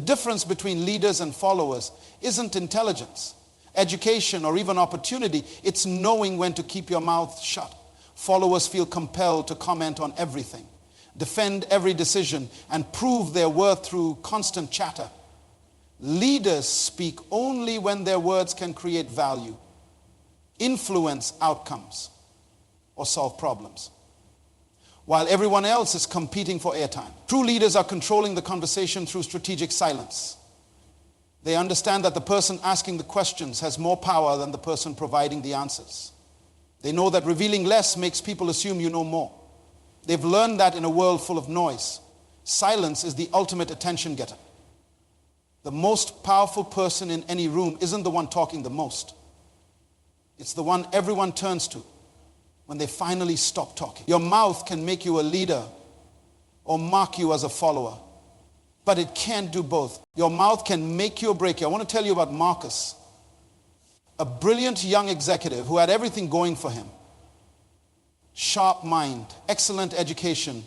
difference between leaders and followers isn't intelligence, education, or even opportunity. It's knowing when to keep your mouth shut. Followers feel compelled to comment on everything, defend every decision, and prove their worth through constant chatter. Leaders speak only when their words can create value, influence outcomes, or solve problems, while everyone else is competing for airtime. True leaders are controlling the conversation through strategic silence. They understand that the person asking the questions has more power than the person providing the answers. They know that revealing less makes people assume you know more. They've learned that in a world full of noise, silence is the ultimate attention getter. The most powerful person in any room isn't the one talking the most. It's the one everyone turns to when they finally stop talking. Your mouth can make you a leader or mark you as a follower, but it can't do both. Your mouth can make you or break you. I want to tell you about Marcus, a brilliant young executive who had everything going for him. Sharp mind, excellent education,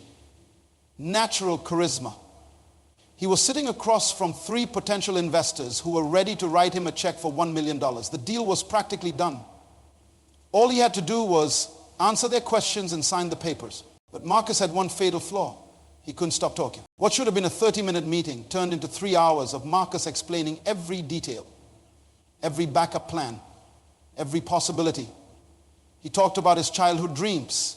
natural charisma. He was sitting across from 3 potential investors who were ready to write him a check for $1 million. The deal was practically done. All he had to do was answer their questions and sign the papers. But Marcus had one fatal flaw. He couldn't stop talking. What should have been a 30-minute meeting turned into 3 hours of Marcus explaining every detail, every backup plan, every possibility. He talked about his childhood dreams,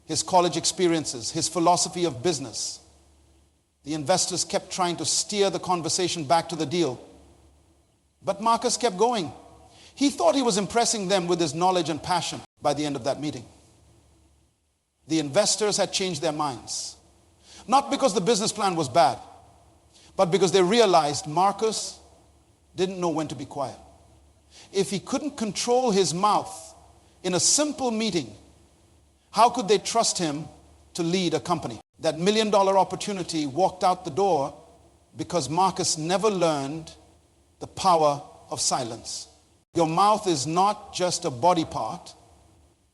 his college experiences, his philosophy of business. The investors kept trying to steer the conversation back to the deal. But Marcus kept going. He thought he was impressing them with his knowledge and passion. By the end of that meeting, the investors had changed their minds. Not because the business plan was bad, but because they realized Marcus didn't know when to be quiet. If he couldn't control his mouth in a simple meeting, how could they trust him to lead a company? That $1 million opportunity walked out the door because Marcus never learned the power of silence. Your mouth is not just a body part.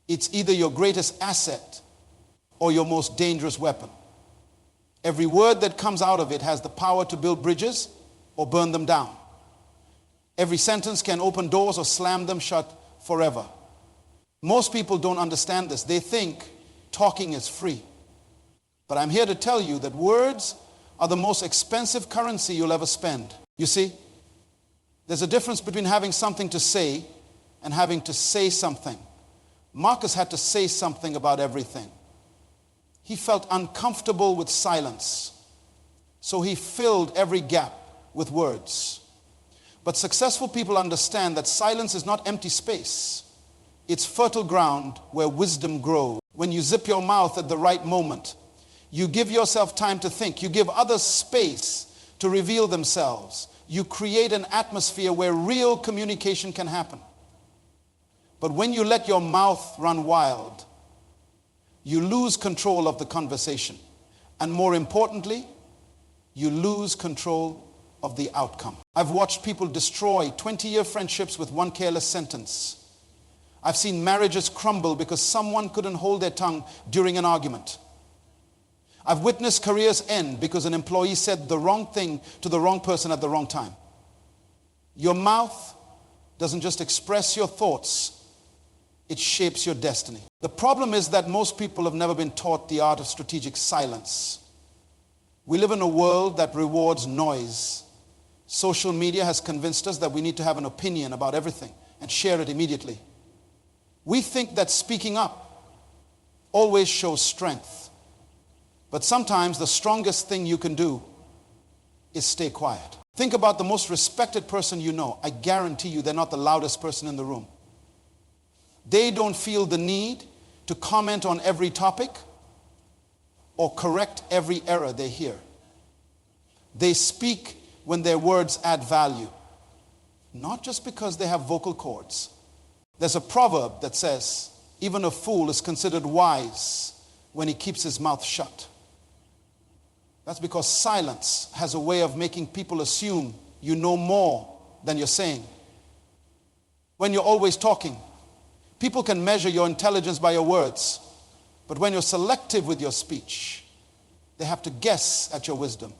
It's either your greatest asset or your most dangerous weapon. Every word that comes out of it has the power to build bridges or burn them down. Every sentence can open doors or slam them shut forever. Most people don't understand this. They think talking is free. But I'm here to tell you that words are the most expensive currency you'll ever spend. You see, there's a difference between having something to say and having to say something. Marcus had to say something about everything. He felt uncomfortable with silence, so he filled every gap with words. But successful people understand that silence is not empty space. It's fertile ground where wisdom grows. When you zip your mouth at the right moment, you give yourself time to think. You give others space to reveal themselves. You create an atmosphere where real communication can happen. But when you let your mouth run wild, you lose control of the conversation. And more importantly, you lose control of the outcome. I've watched people destroy 20-year friendships with one careless sentence. I've seen marriages crumble because someone couldn't hold their tongue during an argument. I've witnessed careers end because an employee said the wrong thing to the wrong person at the wrong time. Your mouth doesn't just express your thoughts, it shapes your destiny. The problem is that most people have never been taught the art of strategic silence. We live in a world that rewards noise. Social media has convinced us that we need to have an opinion about everything and share it immediately. We think that speaking up always shows strength. But sometimes the strongest thing you can do is stay quiet. Think about the most respected person you know. I guarantee you they're not the loudest person in the room. They don't feel the need to comment on every topic or correct every error they hear. They speak when their words add value, not just because they have vocal cords. There's a proverb that says, even a fool is considered wise when he keeps his mouth shut. That's because silence has a way of making people assume you know more than you're saying. When you're always talking, people can measure your intelligence by your words. But when you're selective with your speech, they have to guess at your wisdom.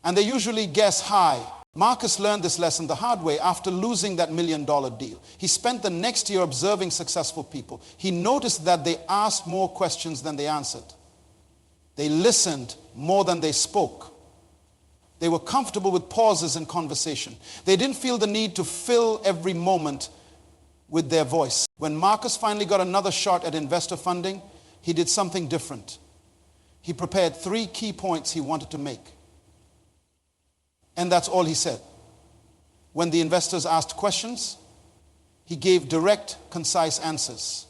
And they usually guess high. Marcus learned this lesson the hard way after losing that $1 million deal. He spent the next year observing successful people. He noticed that they asked more questions than they answered. They listened more than they spoke. They were comfortable with pauses in conversation. They didn't feel the need to fill every moment with their voice. When Marcus finally got another shot at investor funding, he did something different. He prepared 3 key points he wanted to make. And that's all he said. When the investors asked questions, he gave direct, concise answers.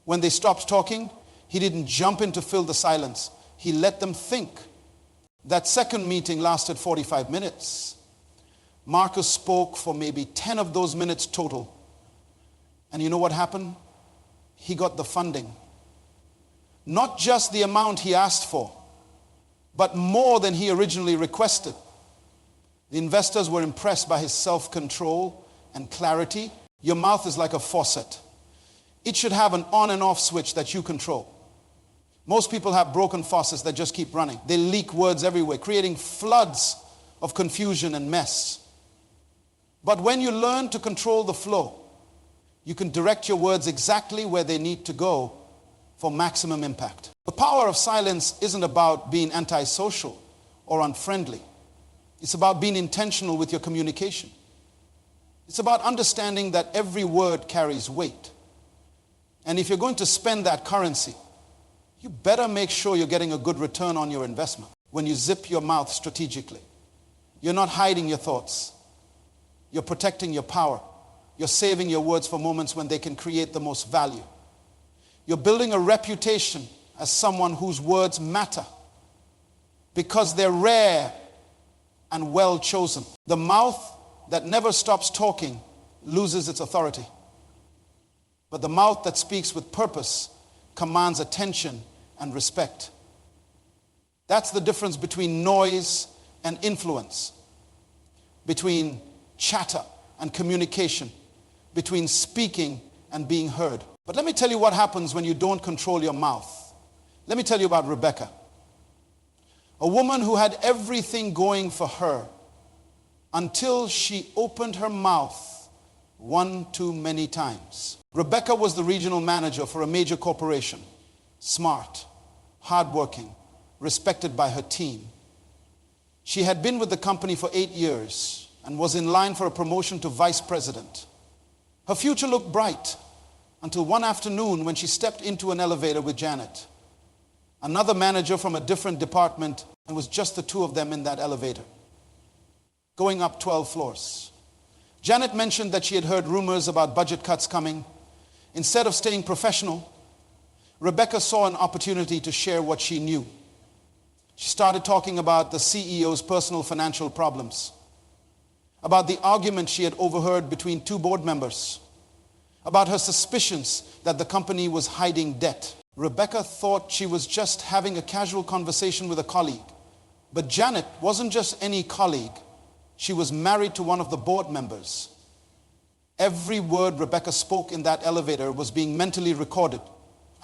When they stopped talking, he didn't jump in to fill the silence. He let them think. That second meeting lasted 45 minutes. Marcus spoke for maybe 10 of those minutes total. And you know what happened? He got the funding. Not just the amount he asked for, but more than he originally requested. The investors were impressed by his self-control and clarity. Your mouth is like a faucet. It should have an on and off switch that you control. Most people have broken faucets that just keep running. They leak words everywhere, creating floods of confusion and mess. But when you learn to control the flow, you can direct your words exactly where they need to go for maximum impact. The power of silence isn't about being antisocial or unfriendly. It's about being intentional with your communication. It's about understanding that every word carries weight. And if you're going to spend that currency, you better make sure you're getting a good return on your investment. When you zip your mouth strategically, you're not hiding your thoughts. You're protecting your power. You're saving your words for moments when they can create the most value. You're building a reputation as someone whose words matter because they're rare and well chosen. The mouth that never stops talking loses its authority. But the mouth that speaks with purpose commands attention and respect. That's the difference between noise and influence, between chatter and communication, between speaking and being heard. But let me tell you what happens when you don't control your mouth. Let me tell you about Rebecca, a woman who had everything going for her until she opened her mouth one too many times. Rebecca was the regional manager for a major corporation, smart, hardworking, respected by her team. She had been with the company for 8 years and was in line for a promotion to vice president. Her future looked bright until one afternoon when she stepped into an elevator with Janet, another manager from a different department, and was just the two of them in that elevator, going up 12 floors. Janet mentioned that she had heard rumors about budget cuts coming. Instead of staying professional, Rebecca saw an opportunity to share what she knew. She started talking about the CEO's personal financial problems, about the argument she had overheard between 2 board members, about her suspicions that the company was hiding debt. Rebecca thought she was just having a casual conversation with a colleague. But Janet wasn't just any colleague. She was married to one of the board members. Every word Rebecca spoke in that elevator was being mentally recorded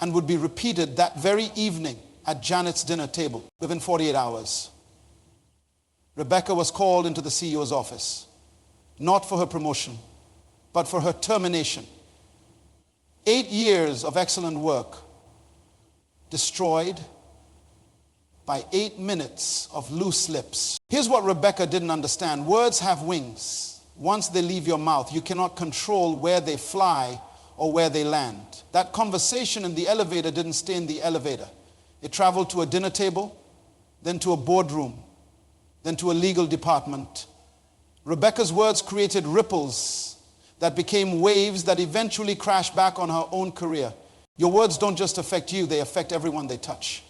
and would be repeated that very evening at Janet's dinner table within 48 hours. Rebecca was called into the CEO's office, not for her promotion, but for her termination. 8 years of excellent work destroyed by 8 minutes of loose lips. Here's what Rebecca didn't understand. Words have wings. Once they leave your mouth, you cannot control where they fly or where they land. That conversation in the elevator didn't stay in the elevator. It traveled to a dinner table, then to a boardroom, then to a legal department. Rebecca's words created ripples that became waves that eventually crashed back on her own career. Your words don't just affect you, they affect everyone they touch.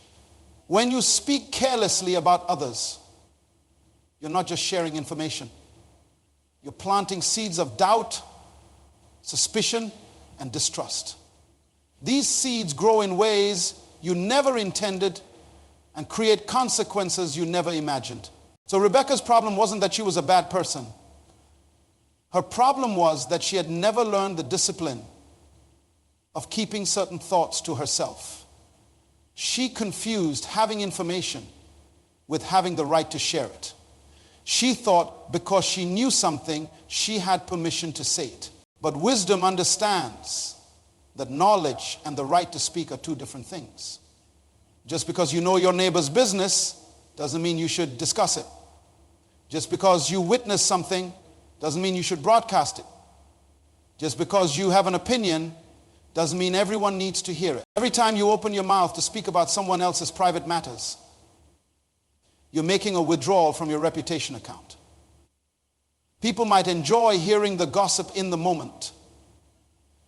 When you speak carelessly about others, you're not just sharing information. You're planting seeds of doubt, suspicion, and distrust. These seeds grow in ways you never intended and create consequences you never imagined. So Rebecca's problem wasn't that she was a bad person. Her problem was that she had never learned the discipline of keeping certain thoughts to herself. She confused having information with having the right to share it. She thought because she knew something, she had permission to say it. But wisdom understands that knowledge and the right to speak are two different things. Just because you know your neighbor's business doesn't mean you should discuss it. Just because you witness something doesn't mean you should broadcast it. Just because you have an opinion doesn't mean everyone needs to hear it. Every time you open your mouth to speak about someone else's private matters, you're making a withdrawal from your reputation account. People might enjoy hearing the gossip in the moment,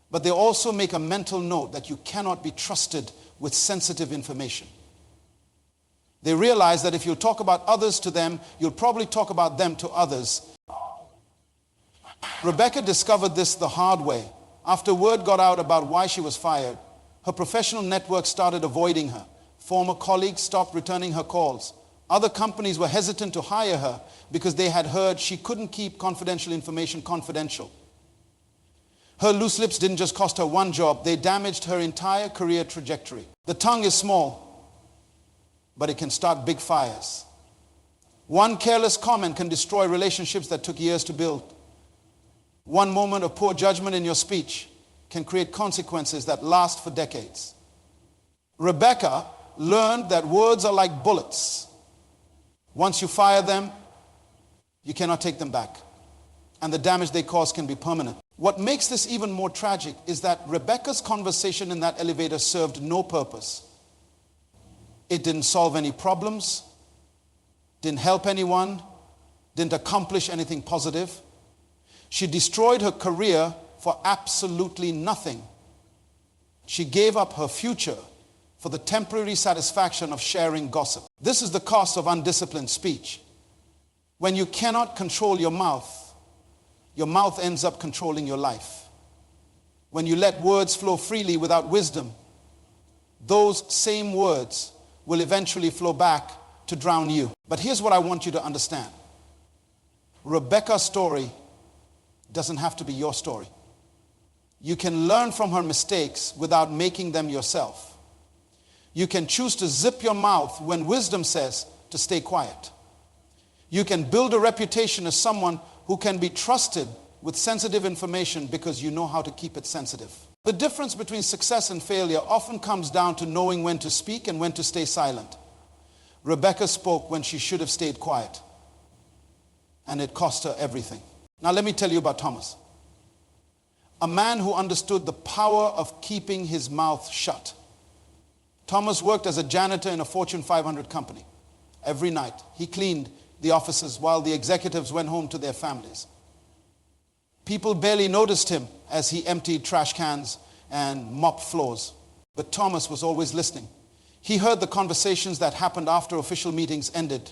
but they also make a mental note that you cannot be trusted with sensitive information. They realize that if you talk about others to them, you'll probably talk about them to others. Rebecca discovered this the hard way. After word got out about why she was fired, her professional network started avoiding her. Former colleagues stopped returning her calls. Other companies were hesitant to hire her because they had heard she couldn't keep confidential information confidential. Her loose lips didn't just cost her one job, they damaged her entire career trajectory. The tongue is small, but it can start big fires. One careless comment can destroy relationships that took years to build. One moment of poor judgment in your speech can create consequences that last for decades. Rebecca learned that words are like bullets. Once you fire them, you cannot take them back. And the damage they cause can be permanent. What makes this even more tragic is that Rebecca's conversation in that elevator served no purpose. It didn't solve any problems, didn't help anyone, didn't accomplish anything positive. She destroyed her career for absolutely nothing. She gave up her future for the temporary satisfaction of sharing gossip. This is the cost of undisciplined speech. When you cannot control your mouth ends up controlling your life. When you let words flow freely without wisdom, those same words will eventually flow back to drown you. But here's what I want you to understand. Rebecca's story doesn't have to be your story. You can learn from her mistakes without making them yourself. You can choose to zip your mouth when wisdom says to stay quiet. You can build a reputation as someone who can be trusted with sensitive information because you know how to keep it sensitive. The difference between success and failure often comes down to knowing when to speak and when to stay silent. Rebecca spoke when she should have stayed quiet, and it cost her everything. Now let me tell you about Thomas. A man who understood the power of keeping his mouth shut. Thomas worked as a janitor in a Fortune 500 company. Every night, he cleaned the offices while the executives went home to their families. People barely noticed him as he emptied trash cans and mopped floors. But Thomas was always listening. He heard the conversations that happened after official meetings ended.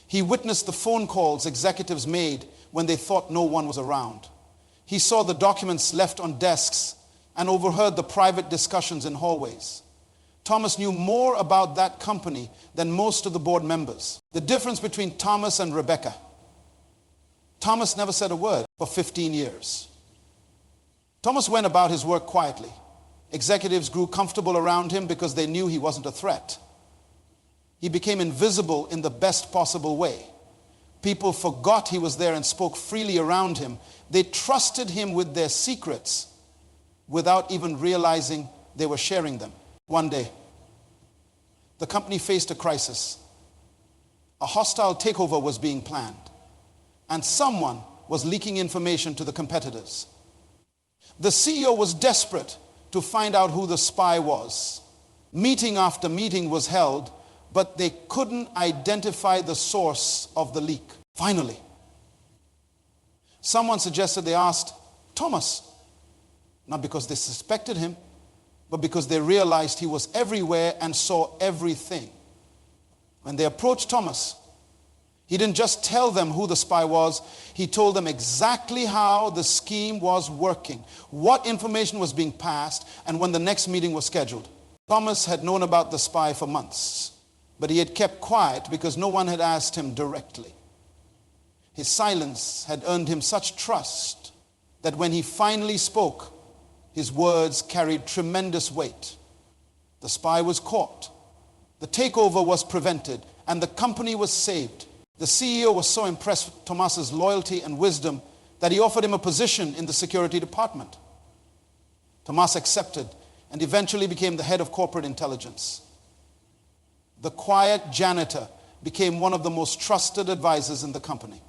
He witnessed the phone calls executives made when they thought no one was around. He saw the documents left on desks and overheard the private discussions in hallways. Thomas knew more about that company than most of the board members. The difference between Thomas and Rebecca. Thomas never said a word for 15 years. Thomas went about his work quietly. Executives grew comfortable around him because they knew he wasn't a threat. He became invisible in the best possible way. People forgot he was there and spoke freely around him. They trusted him with their secrets without even realizing they were sharing them. One day, the company faced a crisis. A hostile takeover was being planned, and someone was leaking information to the competitors. The CEO was desperate to find out who the spy was. Meeting after meeting was held, but they couldn't identify the source of the leak. Finally, someone suggested they asked Thomas, not because they suspected him, but because they realized he was everywhere and saw everything. When they approached Thomas, he didn't just tell them who the spy was, he told them exactly how the scheme was working, what information was being passed, and when the next meeting was scheduled. Thomas had known about the spy for months, but he had kept quiet because no one had asked him directly. His silence had earned him such trust that when he finally spoke, his words carried tremendous weight. The spy was caught, the takeover was prevented, and the company was saved. The CEO was so impressed with Thomas's loyalty and wisdom that he offered him a position in the security department. Thomas accepted and eventually became the head of corporate intelligence. The quiet janitor became one of the most trusted advisors in the company.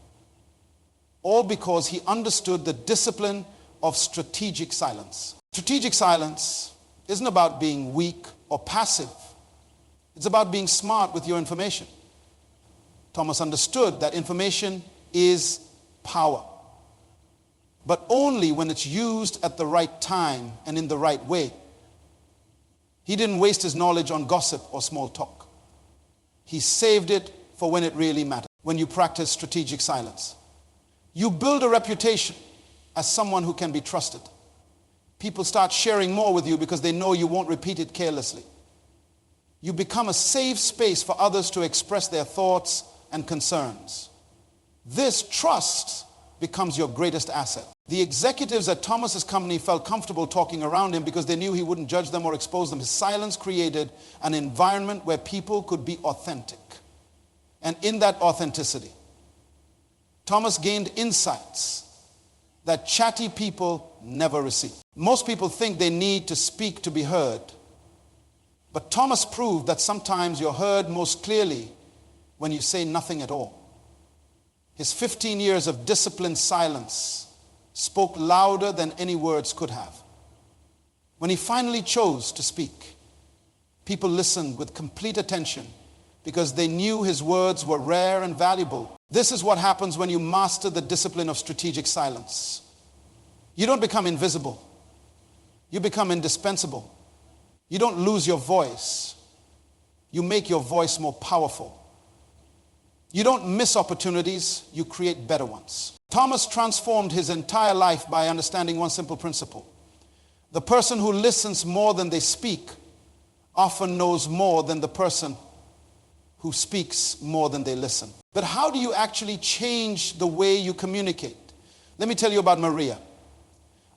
All because he understood the discipline of strategic silence. Strategic silence isn't about being weak or passive. It's about being smart with your information. Thomas understood that information is power, but only when it's used at the right time and in the right way. He didn't waste his knowledge on gossip or small talk. He saved it for when it really mattered. When you practice strategic silence, you build a reputation as someone who can be trusted. People start sharing more with you because they know you won't repeat it carelessly. You become a safe space for others to express their thoughts and concerns. This trust becomes your greatest asset. The executives at Thomas's company felt comfortable talking around him because they knew he wouldn't judge them or expose them. His silence created an environment where people could be authentic. And in that authenticity, Thomas gained insights that chatty people never receive. Most people think they need to speak to be heard. But Thomas proved that sometimes you're heard most clearly when you say nothing at all. His 15 years of disciplined silence spoke louder than any words could have. When he finally chose to speak, people listened with complete attention because they knew his words were rare and valuable. This is what happens when you master the discipline of strategic silence. You don't become invisible. You become indispensable. You don't lose your voice. You make your voice more powerful. You don't miss opportunities, you create better ones. Thomas transformed his entire life by understanding one simple principle. The person who listens more than they speak often knows more than the person who speaks more than they listen. But how do you actually change the way you communicate? Let me tell you about Maria,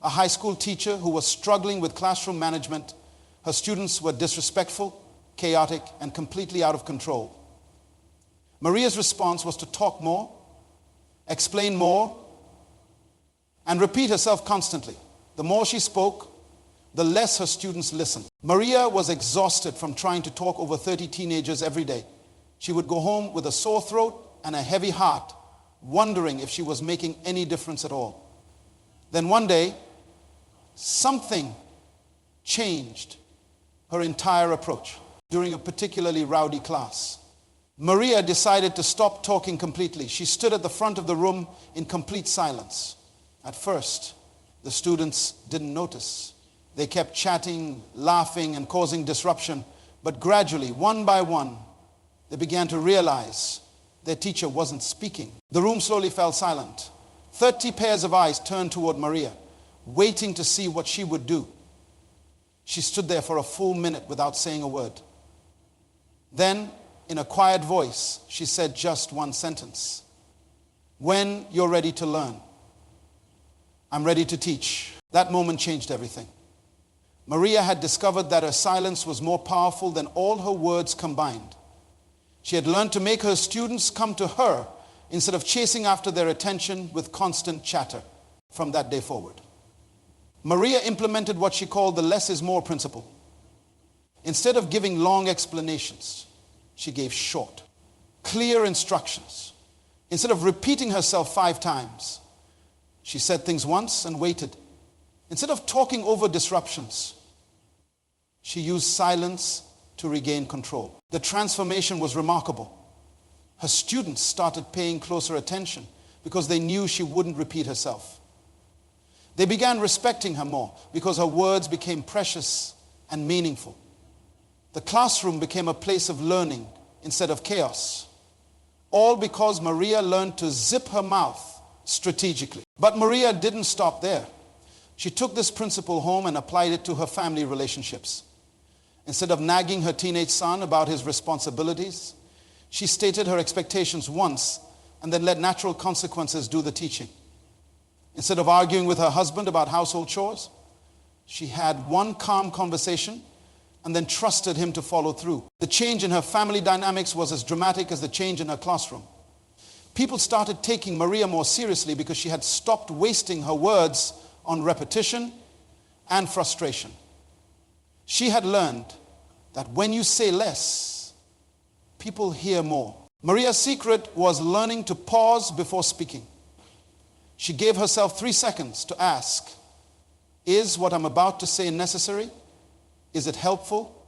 a high school teacher who was struggling with classroom management. Her students were disrespectful, chaotic, and completely out of control. Maria's response was to talk more, explain more, and repeat herself constantly. The more she spoke, the less her students listened. Maria was exhausted from trying to talk over 30 teenagers every day. She would go home with a sore throat and a heavy heart, wondering if she was making any difference at all. Then one day, something changed her entire approach during a particularly rowdy class. Maria decided to stop talking completely. She stood at the front of the room in complete silence. At first, the students didn't notice. They kept chatting, laughing, and causing disruption. But gradually, one by one, they began to realize their teacher wasn't speaking. The room slowly fell silent. 30 pairs of eyes turned toward Maria, waiting to see what she would do. She stood there for a full minute without saying a word. Then, in a quiet voice, she said just one sentence. When you're ready to learn, I'm ready to teach. That moment changed everything. Maria had discovered that her silence was more powerful than all her words combined. She had learned to make her students come to her instead of chasing after their attention with constant chatter. From that day forward, Maria implemented what she called the less is more principle. Instead of giving long explanations, she gave short, clear instructions. Instead of repeating herself 5 times, she said things once and waited. Instead of talking over disruptions, she used silence to regain control. The transformation was remarkable. Her students started paying closer attention because they knew she wouldn't repeat herself. They began respecting her more because her words became precious and meaningful. The classroom became a place of learning instead of chaos. All because Maria learned to zip her mouth strategically. But Maria didn't stop there. She took this principle home and applied it to her family relationships. Instead of nagging her teenage son about his responsibilities, she stated her expectations once and then let natural consequences do the teaching. Instead of arguing with her husband about household chores, she had one calm conversation and then trusted him to follow through. The change in her family dynamics was as dramatic as the change in her classroom. People started taking Maria more seriously because she had stopped wasting her words on repetition and frustration. She had learned that when you say less, people hear more. Maria's secret was learning to pause before speaking. She gave herself 3 seconds to ask, is what I'm about to say necessary? Is it helpful?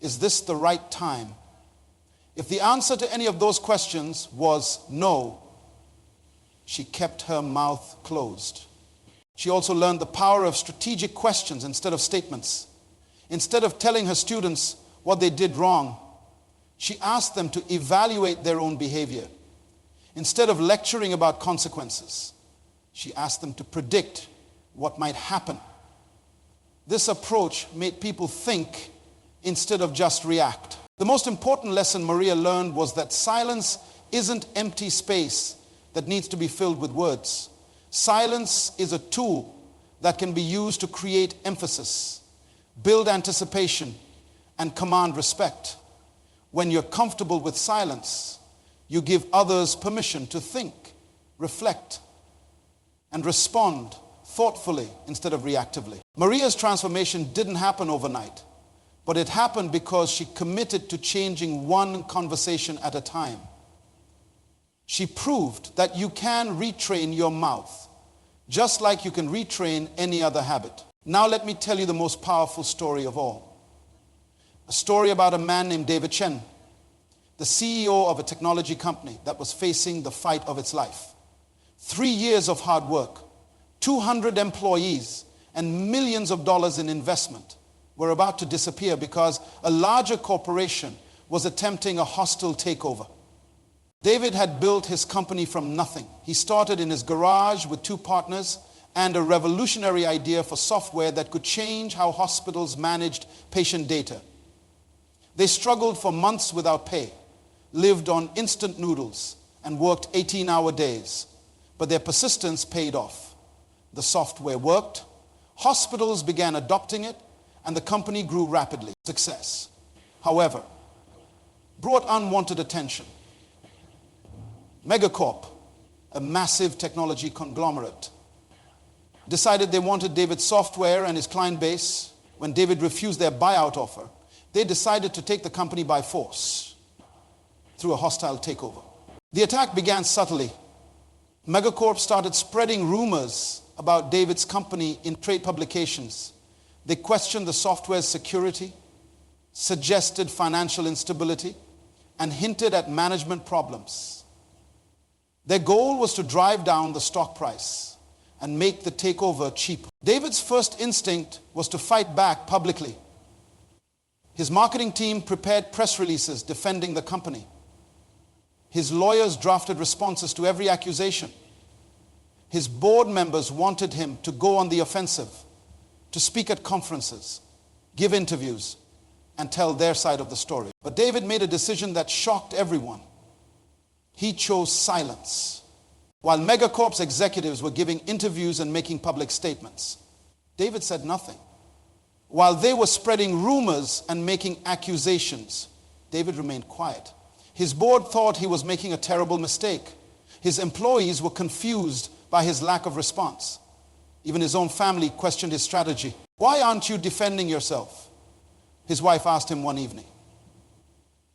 Is this the right time? If the answer to any of those questions was no, she kept her mouth closed. She also learned the power of strategic questions instead of statements. Instead of telling her students what they did wrong, she asked them to evaluate their own behavior. Instead of lecturing about consequences, she asked them to predict what might happen. This approach made people think instead of just react. The most important lesson Maria learned was that silence isn't empty space that needs to be filled with words. Silence is a tool that can be used to create emphasis, build anticipation, and command respect. When you're comfortable with silence, you give others permission to think, reflect, and respond thoughtfully instead of reactively. Maria's transformation didn't happen overnight, but it happened because she committed to changing one conversation at a time. She proved that you can retrain your mouth, just like you can retrain any other habit. Now let me tell you the most powerful story of all. A story about a man named David Chen, the CEO of a technology company that was facing the fight of its life. 3 years of hard work, 200 employees, and millions of dollars in investment were about to disappear because a larger corporation was attempting a hostile takeover. David had built his company from nothing. He started in his garage with 2 partners and a revolutionary idea for software that could change how hospitals managed patient data. They struggled for months without pay, lived on instant noodles, and worked 18-hour days. But their persistence paid off. The software worked, hospitals began adopting it, and the company grew rapidly. Success, however, brought unwanted attention. Megacorp, a massive technology conglomerate, decided they wanted David's software and his client base. When David refused their buyout offer, they decided to take the company by force through a hostile takeover. The attack began subtly. Megacorp started spreading rumors about David's company in trade publications. They questioned the software's security, suggested financial instability, and hinted at management problems. Their goal was to drive down the stock price and make the takeover cheaper. David's first instinct was to fight back publicly. His marketing team prepared press releases defending the company. His lawyers drafted responses to every accusation. His board members wanted him to go on the offensive, to speak at conferences, give interviews, and tell their side of the story. But David made a decision that shocked everyone. He chose silence. While Megacorp's executives were giving interviews and making public statements, David said nothing. While they were spreading rumors and making accusations, David remained quiet. His board thought he was making a terrible mistake. His employees were confused by his lack of response. Even his own family questioned his strategy. "Why aren't you defending yourself?" his wife asked him one evening.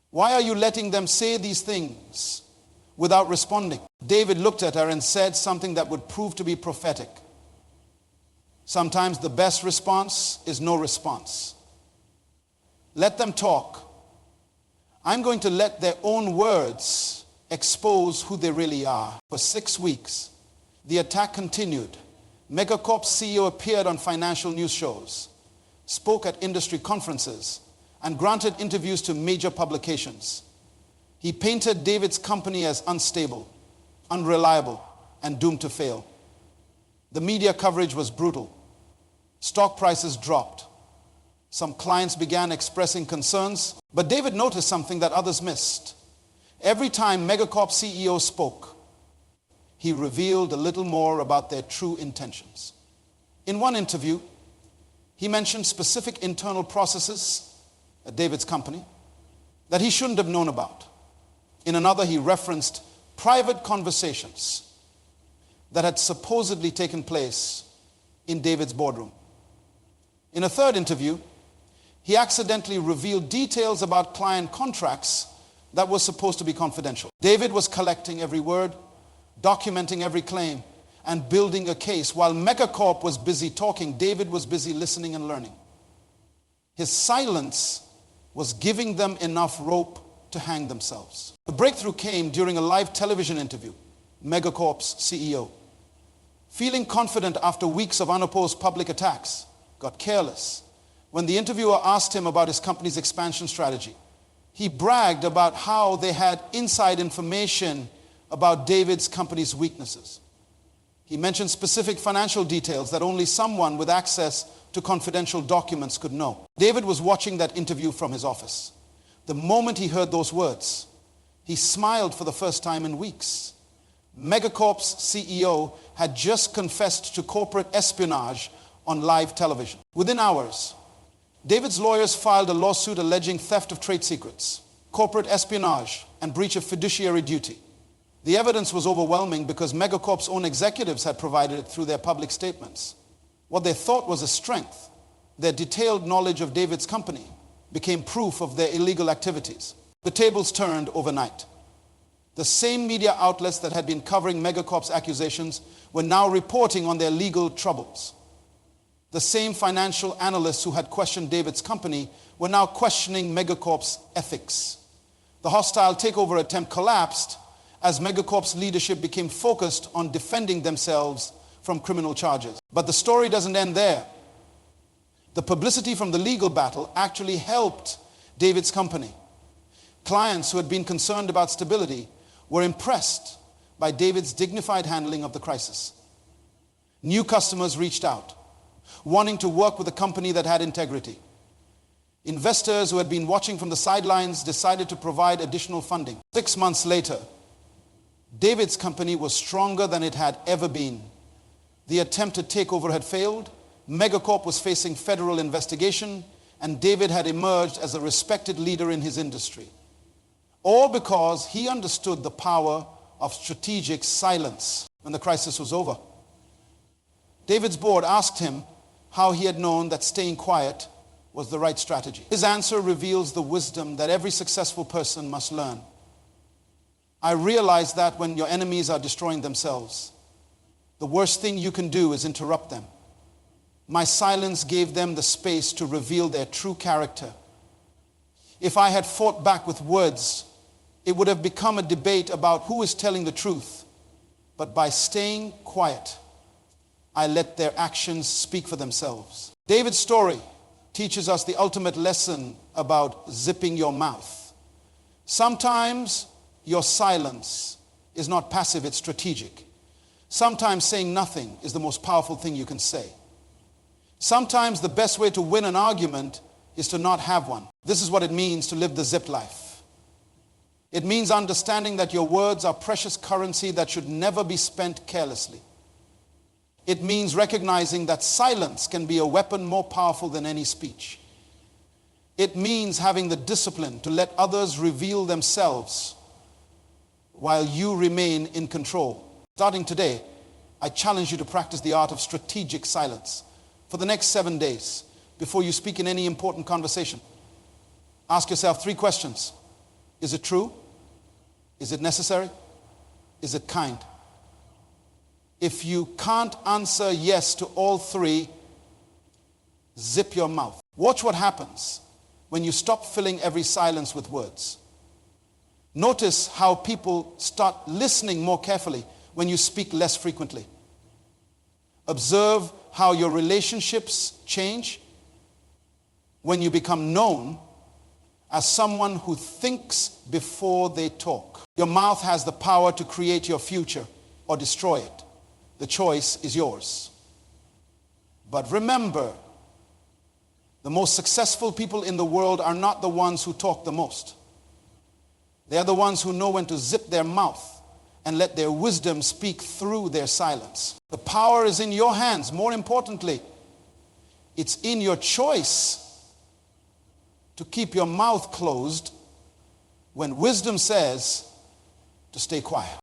"Why are you letting them say these things without responding?" David looked at her and said something that would prove to be prophetic. Sometimes the best response is no response. Let them talk. I'm going to let their own words expose who they really are. For 6 weeks, the attack continued. Megacorp's CEO appeared on financial news shows, spoke at industry conferences, and granted interviews to major publications. He painted David's company as unstable, unreliable, and doomed to fail. The media coverage was brutal. Stock prices dropped. Some clients began expressing concerns, but David noticed something that others missed. Every time Megacorp CEO spoke, he revealed a little more about their true intentions. In one interview, he mentioned specific internal processes at David's company that he shouldn't have known about. In another, he referenced private conversations that had supposedly taken place in David's boardroom. In a third interview, he accidentally revealed details about client contracts that were supposed to be confidential. David was collecting every word, documenting every claim, and building a case. While Megacorp was busy talking, David was busy listening and learning. His silence was giving them enough rope to hang themselves. The breakthrough came during a live television interview. Megacorp's CEO, feeling confident after weeks of unopposed public attacks, got careless. When the interviewer asked him about his company's expansion strategy, he bragged about how they had inside information about David's company's weaknesses. He mentioned specific financial details that only someone with access to confidential documents could know. David was watching that interview from his office. The moment he heard those words, he smiled for the first time in weeks. Megacorp's CEO had just confessed to corporate espionage on live television. Within hours, David's lawyers filed a lawsuit alleging theft of trade secrets, corporate espionage, and breach of fiduciary duty. The evidence was overwhelming because Megacorp's own executives had provided it through their public statements. What they thought was a strength, their detailed knowledge of David's company, became proof of their illegal activities. The tables turned overnight. The same media outlets that had been covering Megacorp's accusations were now reporting on their legal troubles. The same financial analysts who had questioned David's company were now questioning Megacorp's ethics. The hostile takeover attempt collapsed as Megacorp's leadership became focused on defending themselves from criminal charges. But the story doesn't end there. The publicity from the legal battle actually helped David's company. Clients who had been concerned about stability were impressed by David's dignified handling of the crisis. New customers reached out, wanting to work with a company that had integrity. Investors who had been watching from the sidelines decided to provide additional funding. 6 months later, David's company was stronger than it had ever been. The attempted takeover had failed, Megacorp was facing federal investigation, and David had emerged as a respected leader in his industry. All because he understood the power of strategic silence. When the crisis was over, David's board asked him how he had known that staying quiet was the right strategy. His answer reveals the wisdom that every successful person must learn. I realize that when your enemies are destroying themselves, the worst thing you can do is interrupt them. My silence gave them the space to reveal their true character. If I had fought back with words, it would have become a debate about who is telling the truth. But by staying quiet, I let their actions speak for themselves. David's story teaches us the ultimate lesson about zipping your mouth. Sometimes your silence is not passive, it's strategic. Sometimes saying nothing is the most powerful thing you can say. Sometimes the best way to win an argument is to not have one. This is what it means to live the zip life. It means understanding that your words are precious currency that should never be spent carelessly. It means recognizing that silence can be a weapon more powerful than any speech. It means having the discipline to let others reveal themselves while you remain in control. Starting today, I challenge you to practice the art of strategic silence for the next 7 days before you speak in any important conversation. Ask yourself 3 questions. Is it true? Is it necessary? Is it kind? If you can't answer yes to all 3, zip your mouth. Watch what happens when you stop filling every silence with words. Notice how people start listening more carefully when you speak less frequently. Observe how your relationships change when you become known as someone who thinks before they talk. Your mouth has the power to create your future or destroy it. The choice is yours. But remember, the most successful people in the world are not the ones who talk the most. They are the ones who know when to zip their mouth and let their wisdom speak through their silence. The power is in your hands. More importantly, it's in your choice to keep your mouth closed when wisdom says, to stay quiet.